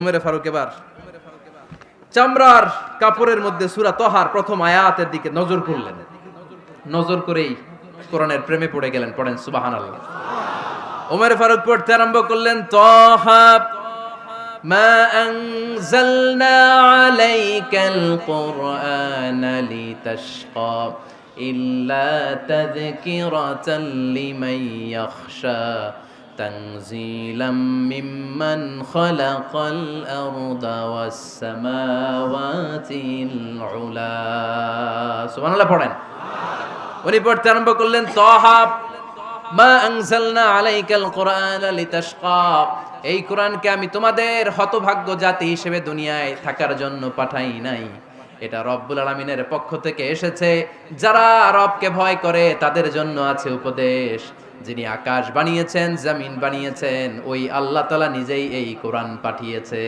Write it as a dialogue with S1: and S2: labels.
S1: উমরে ফারুক এবার চামড়ার কাপড়ের মধ্যে সূরা তহার প্রথম আয়াতের দিকে নজর করলেন। নজর করেই কোরআনের প্রেমে পড়ে গেলেন। পড়েন সুবহানাল্লাহ। উমরে ফারুক পড়তে আরম্ভ করলেন, তহা মা আনজালনা আলাইকাল কুরআনা লিতাশকা ইল্লা তাযকিরাতাল লিমান ইয়াখশা তানজিলাম মিম্মান খালাকাল আরদা ওয়াস সামাওয়াতিল উলা। সুবহানাল্লাহ পড়েন। উনি পড়তে আরম্ভ করলেন, তহা মা আনজালনা আলাইকাল কুরআনা লিতাশকা, এই কোরআনকে আমি তোমাদের হতভাগ্য জাতি হিসেবে দুনিয়ায় থাকার জন্য পাঠাই নাই। এটা রব্বুল আলামিনের পক্ষ থেকে এসেছে। যারা রবকে ভয় করে তাদের জন্য আছে উপদেশ। যিনি আকাশ বানিয়েছেন, জমিন বানিয়েছেন, ওই আল্লাহ তাআলা নিজেই এই কোরআন পাঠিয়েছে।